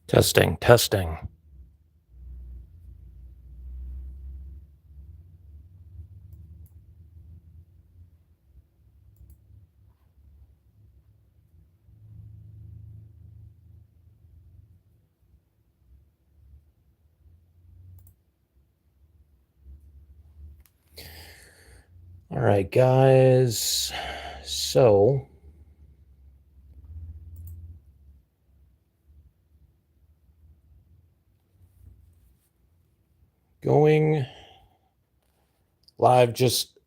Testing, testing. All right, guys. So going live, just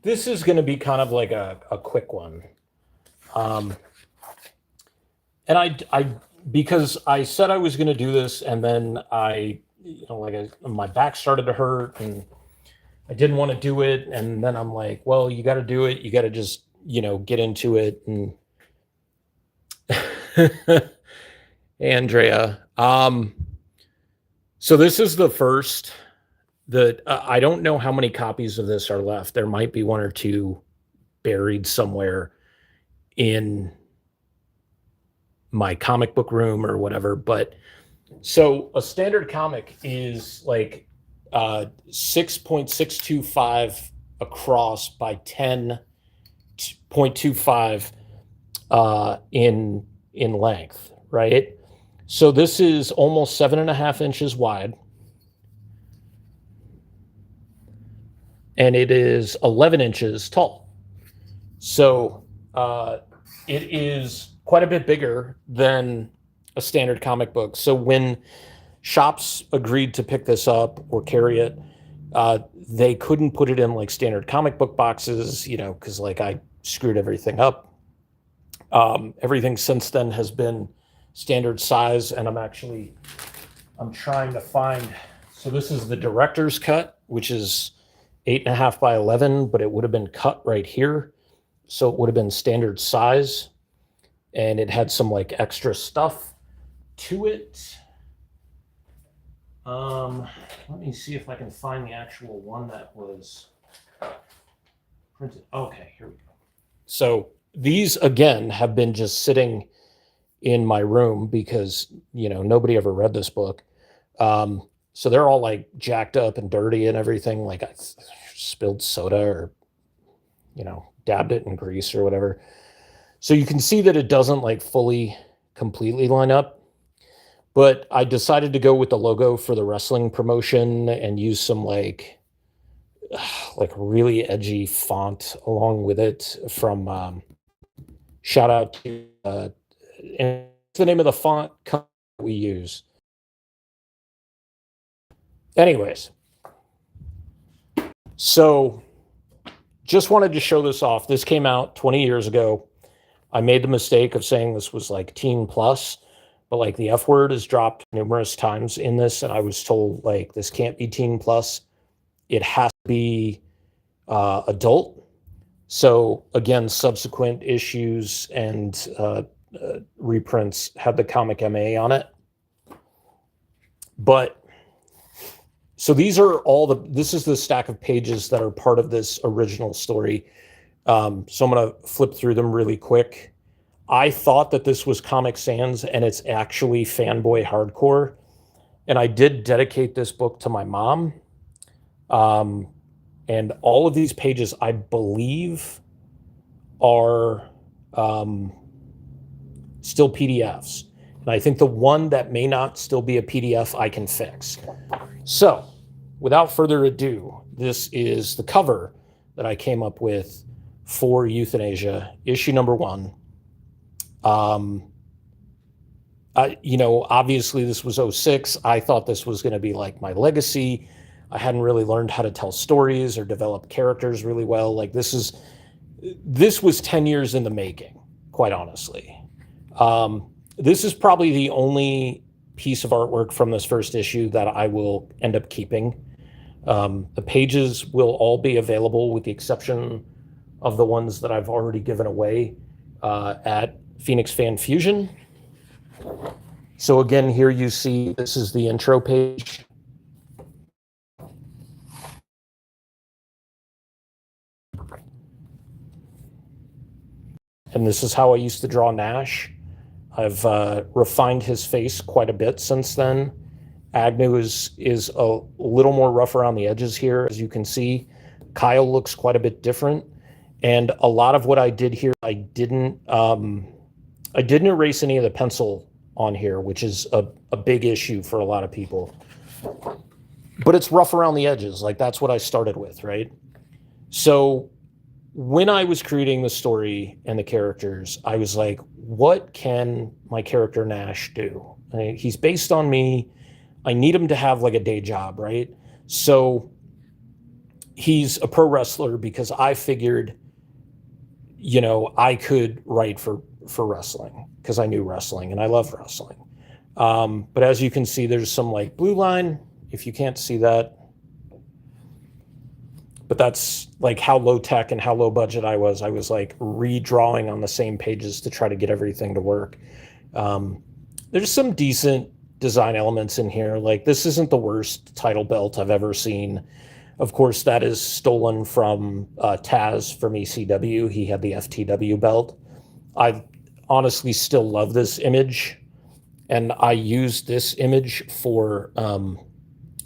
this is going to be kind of like a quick one. And I because I said I was going to do this, and then my back started to hurt, and I didn't want to do it, and then I'm like, well, you got to do it. You got to just get into it. And hey, Andrea. So this is the first that I don't know how many copies of this are left. There might be one or two buried somewhere in my comic book room or whatever. But so a standard comic is like 6.625 across by 10.25 in length, right? So this is almost 7.5 inches wide, and it is 11 inches tall. So it is quite a bit bigger than a standard comic book. So when shops agreed to pick this up or carry it, they couldn't put it in like standard comic book boxes, because like I screwed everything up. Everything since then has been standard size, and I'm trying to find. So this is the director's cut, which is 8.5 by 11, but it would have been cut right here, so it would have been standard size, and it had some like extra stuff to it. Let me see if I can find the actual one that was printed. Okay, here we go. So these again have been just sitting in my room because nobody ever read this book. So they're all like jacked up and dirty and everything. Like I spilled soda or dabbed it in grease or whatever. So you can see that it doesn't like fully completely line up. But I decided to go with the logo for the wrestling promotion and use some like really edgy font along with it from shout out to and the name of the font we use. Anyways, so just wanted to show this off. This came out 20 years ago. I made the mistake of saying this was like teen plus, but like the F word is dropped numerous times in this, and I was told like this can't be teen plus. It has to be adult. So again, subsequent issues and reprints have the comic MA on it. But so these are this is the stack of pages that are part of this original story. So I'm going to flip through them really quick. I thought that this was Comic Sans, and it's actually Fanboy Hardcore. And I did dedicate this book to my mom. And all of these pages, I believe, are still PDFs. And I think the one that may not still be a PDF, I can fix. So without further ado, this is the cover that I came up with for Euthanasia, issue number 1. Obviously this was 06. I thought this was going to be like my legacy. I hadn't really learned how to tell stories or develop characters really well. Like this was 10 years in the making, quite honestly. This is probably the only piece of artwork from this first issue that I will end up keeping. The pages will all be available with the exception of the ones that I've already given away at Phoenix Fan Fusion. So again, here you see this is the intro page. And this is how I used to draw Nash. I've refined his face quite a bit since then. Agnew is a little more rough around the edges here, as you can see. Kyle looks quite a bit different. And a lot of what I did here, I didn't erase any of the pencil on here, which is a big issue for a lot of people. But it's rough around the edges. Like, that's what I started with, right? So when I was creating the story and the characters, I was like, what can my character Nash do? He's based on me. I need him to have like a day job, right? So he's a pro wrestler because I figured, you know, I could write for wrestling because I knew wrestling and I love wrestling. But as you can see, there's some like blue line, if you can't see that. But that's like how low tech and how low budget I was. I was like redrawing on the same pages to try to get everything to work. There's some decent design elements in here. Like, this isn't the worst title belt I've ever seen. Of course, that is stolen from Taz from ECW. He had the FTW belt. I honestly still love this image. And I used this image for,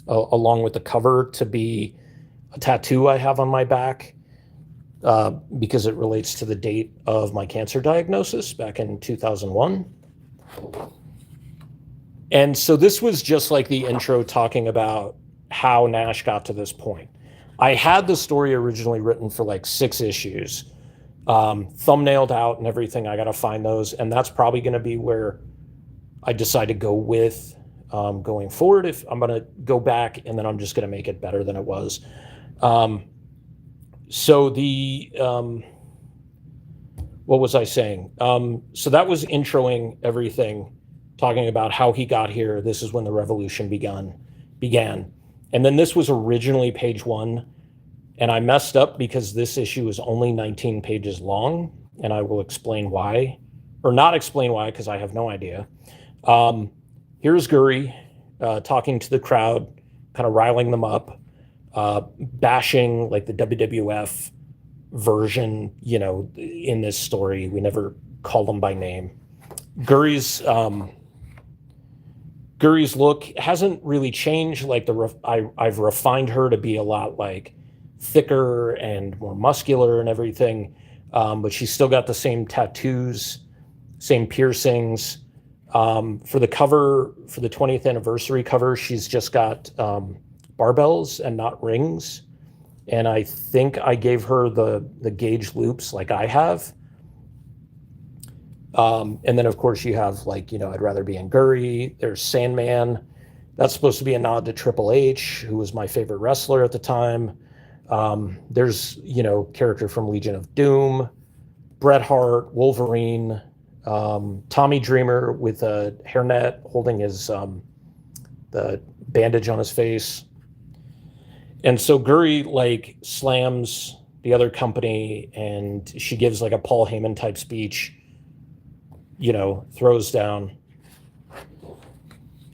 along with the cover, to be a tattoo I have on my back because it relates to the date of my cancer diagnosis back in 2001. And so this was just like the intro talking about how Nash got to this point. I had the story originally written for like 6 issues, thumbnailed out and everything. I got to find those. And that's probably going to be where I decide to go with going forward. If I'm going to go back and then I'm just going to make it better than it was. So the, what was I saying? So that was introing everything, talking about how he got here. This is when the revolution began. And then this was originally page 1, and I messed up because this issue is only 19 pages long, and I will explain why, or not explain why, because I have no idea. Here's Guri talking to the crowd, kind of riling them up, bashing like the WWF version, you know, in this story. We never call them by name. Guri's look hasn't really changed. Like I've refined her to be a lot like thicker and more muscular and everything, but she's still got the same tattoos, same piercings. For the cover, for the 20th anniversary cover, she's just got barbells and not rings. And I think I gave her the gauge loops like I have. And then, of course, you have, like, you know, I'd Rather Be in Guri. There's Sandman. That's supposed to be a nod to Triple H, who was my favorite wrestler at the time. There's, you know, character from Legion of Doom, Bret Hart, Wolverine, Tommy Dreamer with a hairnet holding his the bandage on his face. And so Guri, like, slams the other company, and she gives, like, a Paul Heyman type speech, you know, throws down.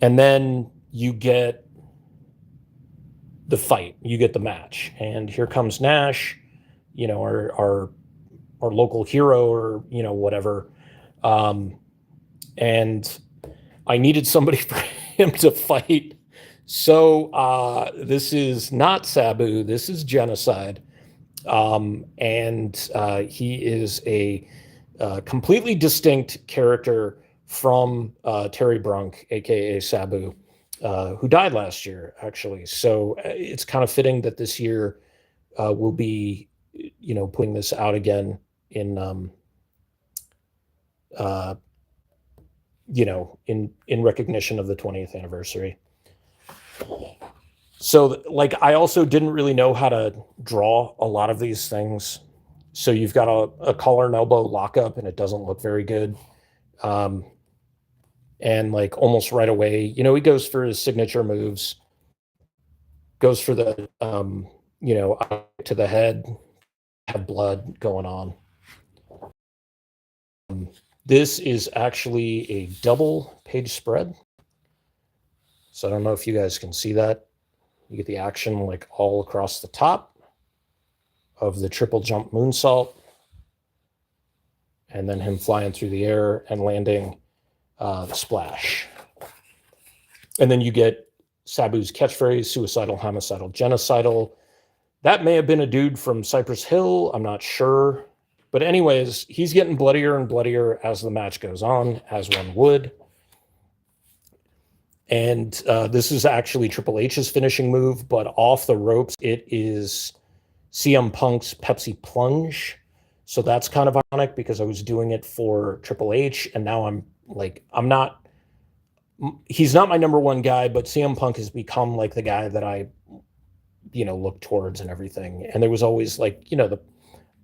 And then you get the fight, you get the match. And here comes Nash, you know, our local hero, or, you know, whatever. And I needed somebody for him to fight. So this is not Sabu, this is Genocide. And he is a completely distinct character from Terry Brunk, aka Sabu, who died last year, actually. So it's kind of fitting that this year we'll be, you know, putting this out again in, you know, in recognition of the 20th anniversary. So, like, I also didn't really know how to draw a lot of these things. So you've got a collar and elbow lockup, and it doesn't look very good. and like almost right away, he goes for his signature moves, goes for the to the head, have blood going on. This is actually a double page spread. So I don't know if you guys can see that. You get the action like all across the top of the triple jump moonsault, and then him flying through the air and landing the splash. And then you get Sabu's catchphrase, suicidal, homicidal, genocidal. That may have been a dude from Cypress Hill. I'm not sure. But anyways, he's getting bloodier and bloodier as the match goes on, as one would. And this is actually Triple H's finishing move, but off the ropes, it is CM Punk's Pepsi Plunge. So that's kind of ironic because I was doing it for Triple H, and now he's not my number one guy, but CM Punk has become like the guy that I, look towards and everything. And there was always like, the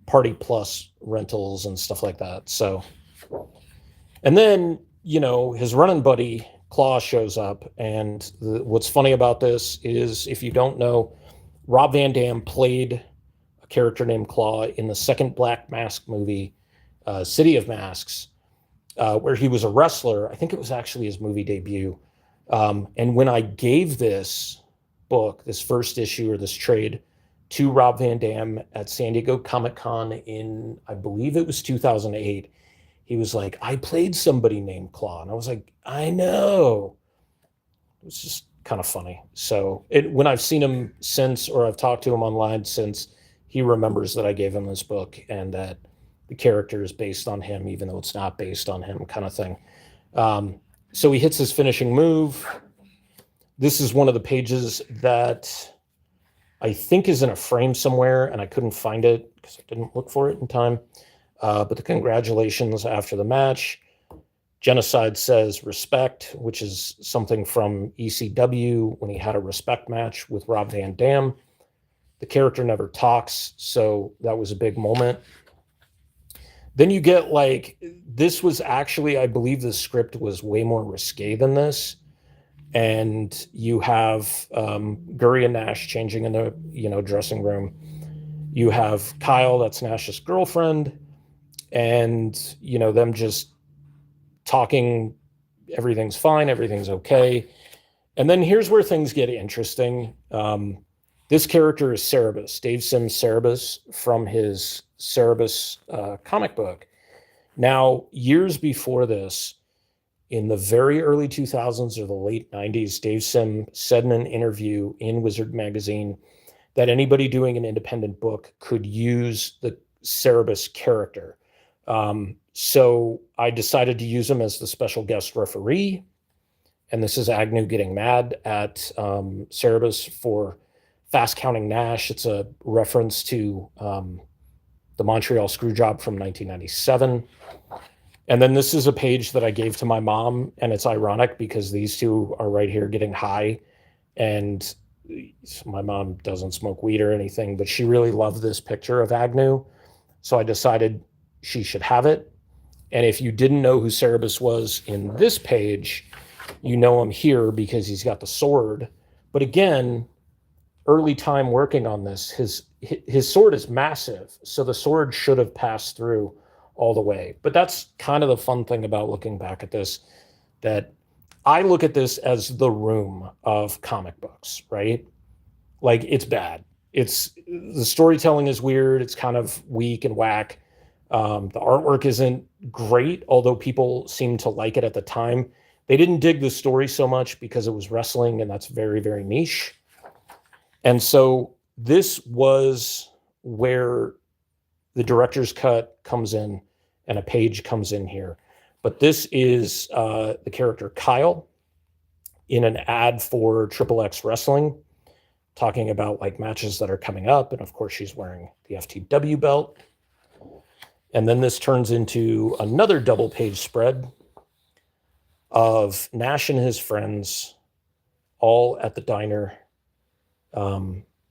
Party Plus rentals and stuff like that. So, and then, his running buddy Claw shows up. And what's funny about this is, if you don't know, Rob Van Dam played a character named Claw in the second Black Mask movie, City of Masks, where he was a wrestler. I think it was actually his movie debut. And when I gave this book, this first issue or this trade, to Rob Van Dam at San Diego Comic-Con in, I believe it was 2008, he was like, I played somebody named Claw. And I was like, I know. It was just kind of funny. So when I've seen him since, or I've talked to him online since, he remembers that I gave him this book and that the character is based on him, even though it's not based on him, kind of thing. So he hits his finishing move. This is one of the pages that I think is in a frame somewhere, and I couldn't find it because I didn't look for it in time. But the congratulations after the match. Genocide says respect, which is something from ECW when he had a respect match with Rob Van Dam. The character never talks, so that was a big moment. Then you get this was actually, I believe the script was way more risque than this. And you have Guri and Nash changing in the dressing room. You have Kyle, that's Nash's girlfriend, and them just talking. Everything's fine, everything's okay. And then here's where things get interesting. This character is Cerebus, Dave Sims Cerebus, from his Cerebus comic book. Now, years before this, in the very early 2000s or the late 90s, Dave Sim said in an interview in Wizard Magazine that anybody doing an independent book could use the Cerebus character. So I decided to use him as the special guest referee. And this is Agnew getting mad at Cerebus for fast counting Nash. It's a reference to the Montreal Screwjob from 1997. And then this is a page that I gave to my mom, and it's ironic because these two are right here getting high, and my mom doesn't smoke weed or anything, but she really loved this picture of Agnew, so I decided she should have it. And if you didn't know who Cerebus was in this page, you know him here because he's got the sword. But again, early time working on this, his sword is massive, so the sword should have passed through all the way. But that's kind of the fun thing about looking back at this, that I look at this as the Room of comic books, right? Like, it's bad. The storytelling is weird. It's kind of weak and whack. The artwork isn't great, although people seemed to like it at the time. They didn't dig the story so much because it was wrestling, and that's very, very niche. And so this was where the director's cut comes in, and a page comes in here. But this is the character Kyle in an ad for Triple X Wrestling, talking about matches that are coming up. And of course, she's wearing the FTW belt. And then this turns into another double page spread of Nash and his friends all at the diner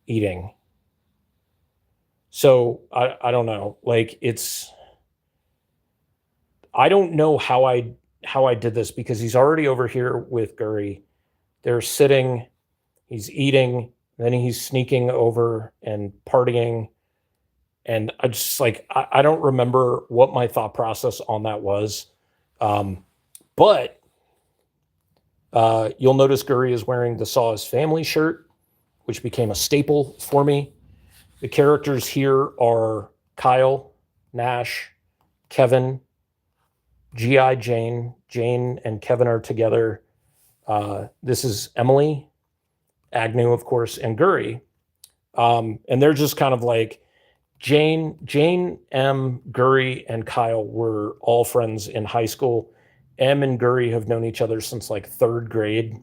eating. So I don't know. I don't know how I how I did this because he's already over here with Guri. They're sitting, he's eating, then he's sneaking over and partying. And I just like, I don't remember what my thought process on that was. But you'll notice Guri is wearing the Saw His Family shirt, which became a staple for me. The characters here are Kyle, Nash, Kevin, G.I. Jane. Jane and Kevin are together. This is Emily, Agnew, of course, and Guri. And they're just kind of like Jane, M, Guri, and Kyle were all friends in high school. M and Guri have known each other since like third grade.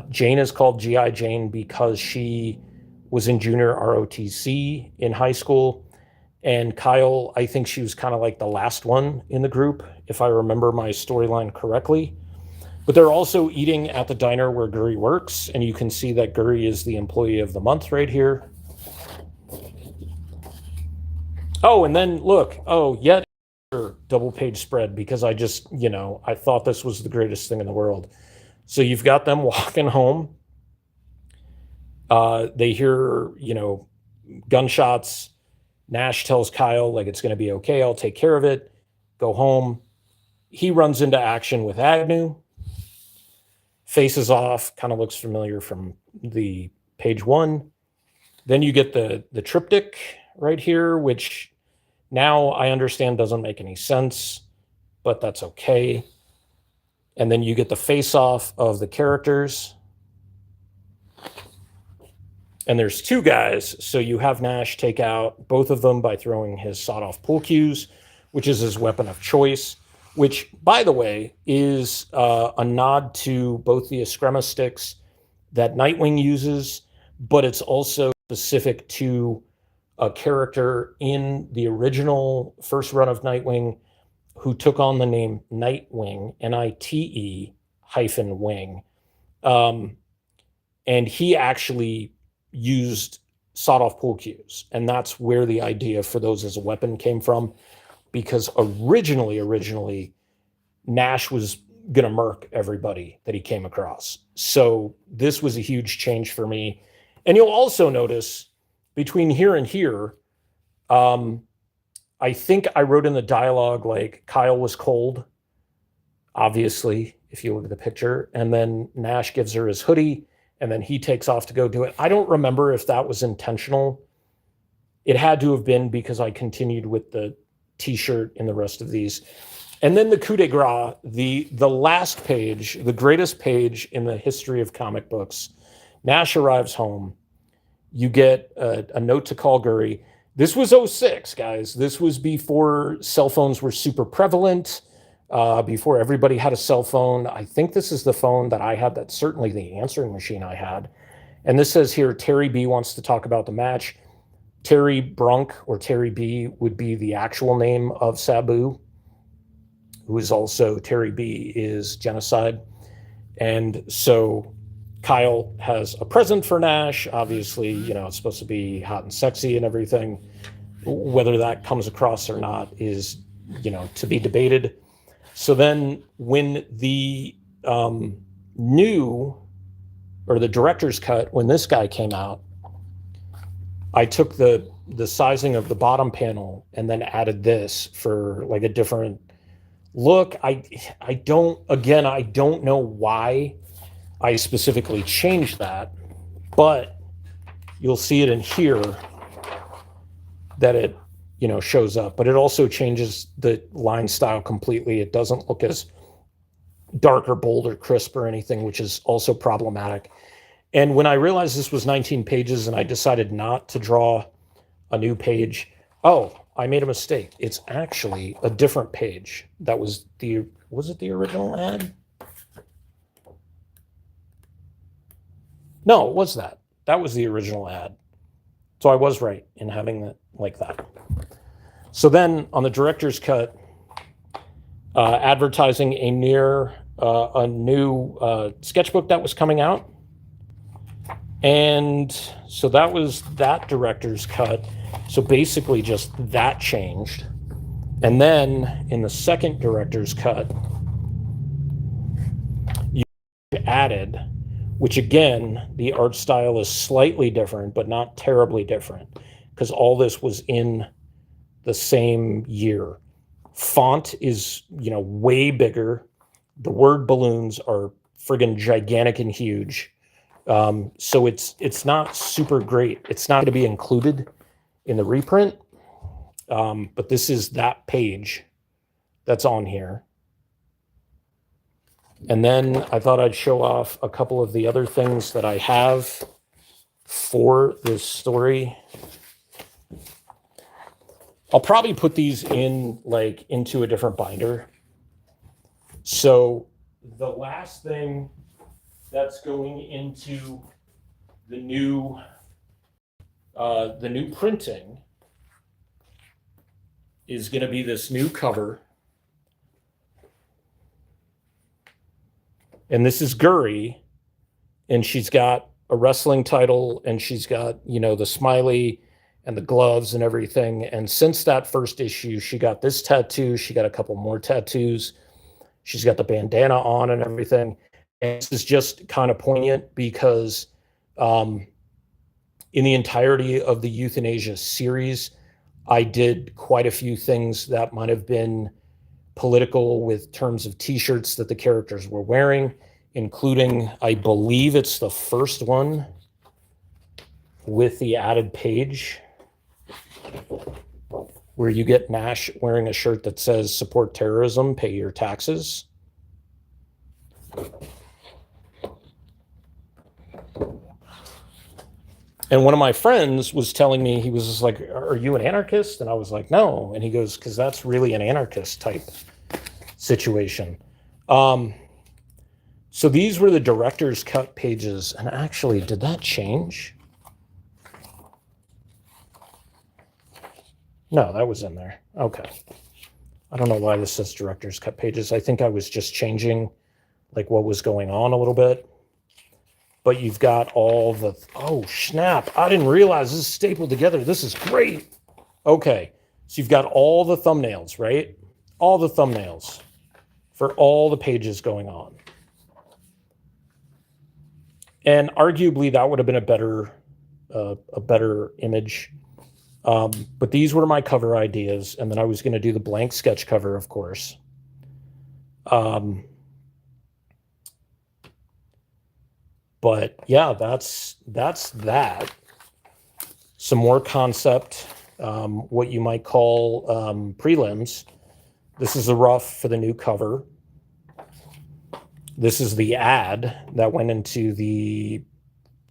Jane is called G.I. Jane because she was in junior ROTC in high school. And Kyle, I think she was kind of like the last one in the group, if I remember my storyline correctly. But they're also eating at the diner where Guri works, and you can see that Guri is the employee of the month right here. Oh, and then look, yet another double page spread because I just, I thought this was the greatest thing in the world. So you've got them walking home. They hear, gunshots. Nash tells Kyle, like, it's going to be okay. I'll take care of it. Go home. He runs into action with Agnew. Faces off. Kind of looks familiar from the page one. Then you get the triptych right here, which now I understand doesn't make any sense, but that's okay. And then you get the face-off of the characters. And there's two guys, so you have Nash take out both of them by throwing his sawed-off pool cues, which is his weapon of choice, which, by the way, is a nod to both the Eskrima sticks that Nightwing uses, but it's also specific to a character in the original first run of Nightwing who took on the name Nightwing, Nite-wing. And he actually used sawed-off pool cues, and that's where the idea for those as a weapon came from, because originally Nash was gonna murk everybody that he came across. So this was a huge change for me. And you'll also notice between here and here, I think I wrote in the dialogue like Kyle was cold, obviously, if you look at the picture, and then Nash gives her his hoodie, and then he takes off to go do it. I don't remember if that was intentional. It had to have been because I continued with the T-shirt in the rest of these. And then the coup de grace, the last page, the greatest page in the history of comic books. Nash arrives home. You get a note to call Guri. This was 06, guys. This was before cell phones were super prevalent. Before everybody had a cell phone. I think this is the phone that I had. That's certainly the answering machine I had. And this says here, Terry B wants to talk about the match. Terry Brunk, or Terry B, would be the actual name of Sabu, who is also Terry B is genocide. And so Kyle has a present for Nash. Obviously, it's supposed to be hot and sexy and everything. Whether that comes across or not is, to be debated. So then when the the director's cut, when this guy came out, I took the sizing of the bottom panel and then added this for like a different look. I don't know why I specifically changed that, but you'll see it in here that it shows up, but it also changes the line style completely. It doesn't look as dark or bold or crisp or anything, which is also problematic. And when I realized this was 19 pages and I decided not to draw a new page, I made a mistake. It's actually a different page. That was it the original ad? No, it was that. That was the original ad. So I was right in having it like that. So then on the director's cut, advertising a new sketchbook that was coming out. And so that was that director's cut. So basically just that changed. And then in the second director's cut, added, which again, the art style is slightly different, but not terribly different, because all this was in the same year. Font is, way bigger. The word balloons are friggin' gigantic and huge. So it's not super great. It's not going to be included in the reprint, but this is that page that's on here. And then I thought I'd show off a couple of the other things that I have for this story. I'll probably put these into a different binder. So the last thing that's going into the new printing is going to be this new cover. And this is Guri, and she's got a wrestling title, and she's got, the smiley and the gloves and everything. And since that first issue, she got this tattoo. She got a couple more tattoos. She's got the bandana on and everything. And this is just kind of poignant because in the entirety of the Euthanasia series, I did quite a few things that might have been political with terms of t-shirts that the characters were wearing, including, I believe it's the first one with the added page where you get Nash wearing a shirt that says support terrorism, pay your taxes. And one of my friends was telling me, he was just like, are you an anarchist? And I was like, no. And he goes, because that's really an anarchist type situation. So these were the director's cut pages. And actually, did that change? No, that was in there. Okay. I don't know why this says director's cut pages. I think I was just changing what was going on a little bit. But you've got all the, oh, snap. I didn't realize this is stapled together. This is great. Okay. So you've got all the thumbnails, right? All the thumbnails for all the pages going on. And arguably that would have been a better image. But these were my cover ideas. And then I was going to do the blank sketch cover, of course. But yeah, that's that. Some more concept, what you might call prelims. This is a rough for the new cover. This is the ad that went into the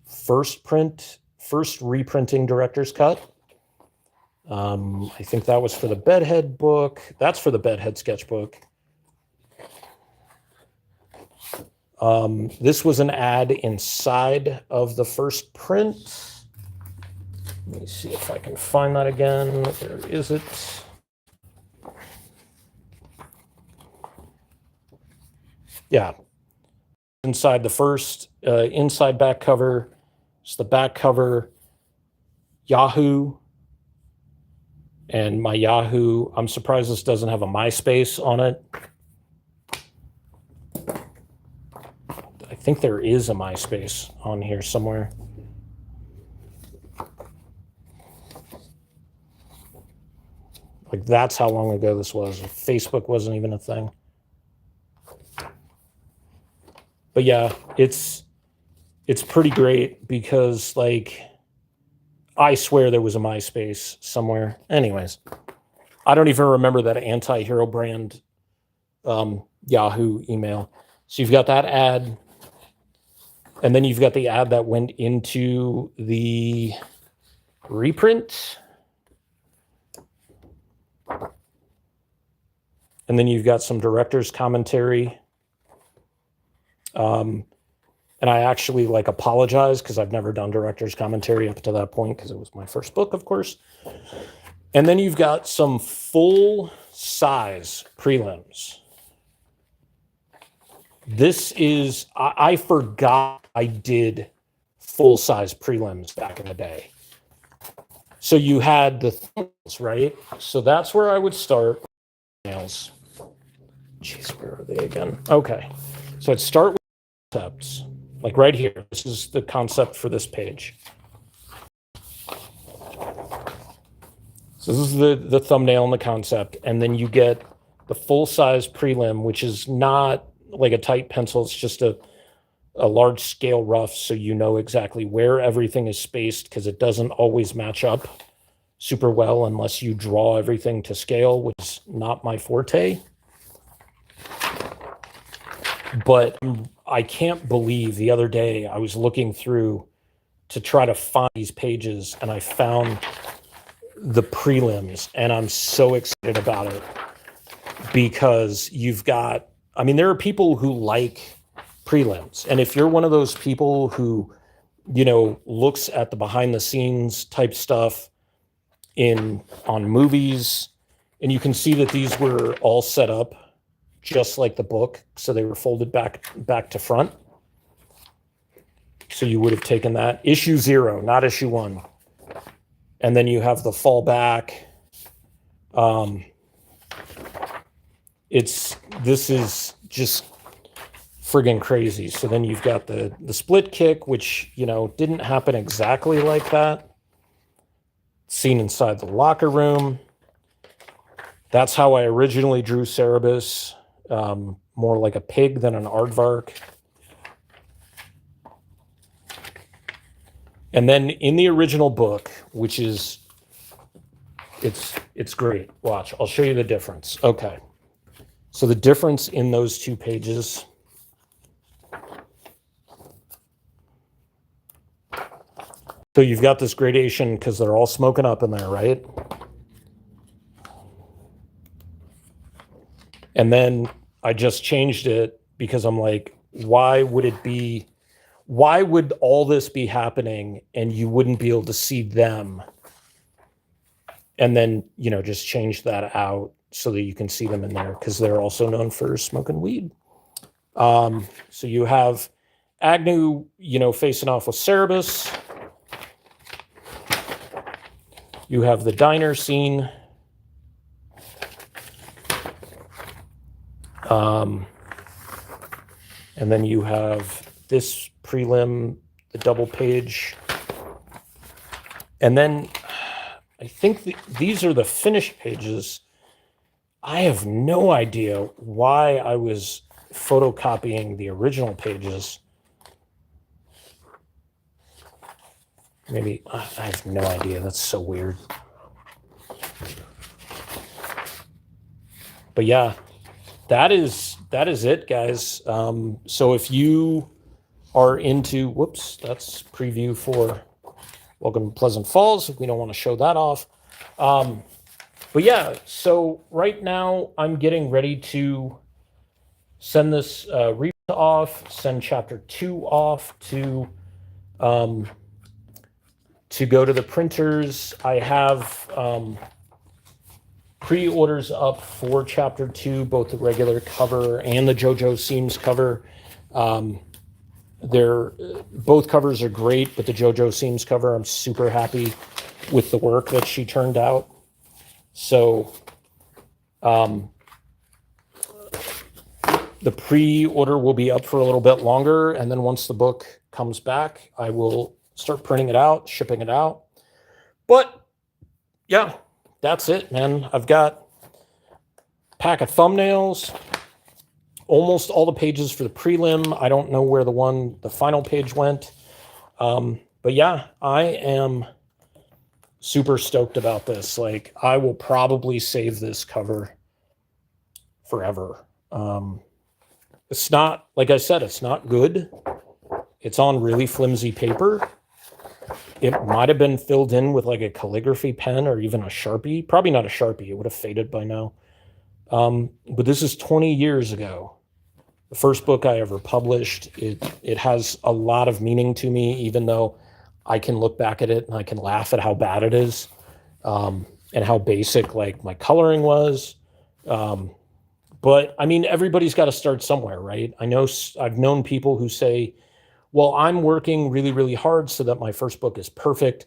first reprinting director's cut. I think that was for the Bedhead book. That's for the Bedhead sketchbook. This was an ad inside of the first print. Let me see if I can find that again. Where is it? Yeah. Inside the first, inside back cover. It's the back cover. Yahoo. And my Yahoo, I'm surprised this doesn't have a MySpace on it. I think there is a MySpace on here somewhere. That's how long ago this was. Facebook wasn't even a thing. But yeah, it's pretty great because I swear there was a MySpace somewhere. Anyways, I don't even remember that anti-hero brand Yahoo email. So you've got that ad. And then you've got the ad that went into the reprint. And then you've got some director's commentary. And I actually apologize because I've never done director's commentary up to that point because it was my first book, of course. And then you've got some full-size prelims. This is, I forgot I did full-size prelims back in the day. So you had the thumbnails, right? So that's where I would start. Thumbnails. Jeez, where are they again? Okay. So I'd start with concepts. Like right here, this is the concept for this page. So this is the thumbnail and the concept, and then you get the full-size prelim, which is not like a tight pencil. It's just a large scale rough, so you know exactly where everything is spaced, because it doesn't always match up super well unless you draw everything to scale, which is not my forte. But I can't believe the other day I was looking through to try to find these pages, and I found the prelims, and I'm so excited about it because you've got, I mean, there are people who like prelims, and if you're one of those people who, you know, looks at the behind the scenes type stuff on movies, and you can see that these were all set up just like the book, so they were folded back to front. So you would have taken that issue 0, not issue 1. And then you have the fallback. This is just friggin' crazy. So then you've got the split kick, which, you know, didn't happen exactly like that. Scene inside the locker room. That's how I originally drew Cerebus, more like a pig than an aardvark. And then in the original book, which is, it's great. Watch, I'll show you the difference. Okay. So the difference in those 2 pages. So you've got this gradation because they're all smoking up in there, right? And then I just changed it because I'm like, why would all this be happening and you wouldn't be able to see them? And then, you know, just change that out so that you can see them in there, because they're also known for smoking weed. So you have Agnew, you know, facing off with Cerebus. You have the diner scene. And then you have this prelim, the double page. And then I think these are the finished pages. I have no idea why I was photocopying the original pages. Maybe, I have no idea. That's so weird. But yeah, that is it, guys. So if you are into, whoops, that's preview for Welcome to Pleasant Falls. We don't want to show that off. But yeah, so right now I'm getting ready to send this read off, send chapter 2 off to go to the printers. I have pre-orders up for chapter 2, both the regular cover and the JoJo Seams cover. Both covers are great, but the JoJo Seams cover, I'm super happy with the work that she turned out. So the pre-order will be up for a little bit longer, and then once the book comes back, I will start printing it out, shipping it out. But yeah, that's it, man. I've got a pack of thumbnails, almost all the pages for the prelim. I don't know where the final page went. But yeah, I am super stoked about this. Like, I will probably save this cover forever. It's not, like I said, it's not good. It's on really flimsy paper. It might have been filled in with like a calligraphy pen or even a Sharpie. Probably not a Sharpie. It would have faded by now. But this is 20 years ago. The first book I ever published. It has a lot of meaning to me, even though I can look back at it and I can laugh at how bad it is, and how basic like my coloring was. But I mean, everybody's got to start somewhere, right? I know I've known people who say, well, I'm working really, really hard so that my first book is perfect.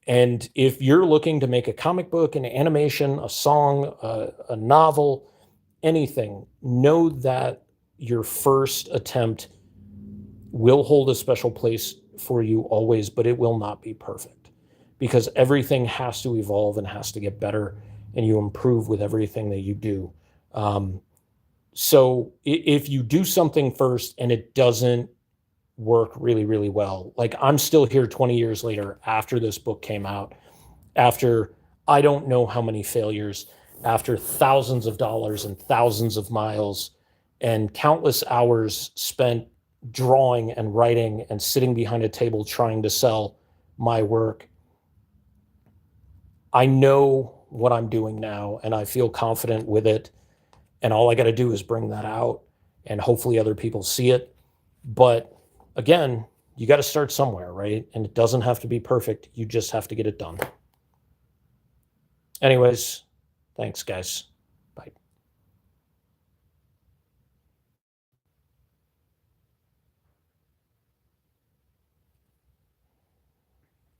And if you're looking to make a comic book, an animation, a song, a novel, anything, know that your first attempt will hold a special place for you always, but it will not be perfect because everything has to evolve and has to get better, and you improve with everything that you do. So if you do something first and it doesn't work really, really well, like I'm still here 20 years later after this book came out, after I don't know how many failures, after thousands of dollars and thousands of miles and countless hours spent drawing and writing and sitting behind a table trying to sell my work. I know what I'm doing now and I feel confident with it. And all I got to do is bring that out and hopefully other people see it. But again, you got to start somewhere, right? And it doesn't have to be perfect. You just have to get it done. Anyways, thanks, guys.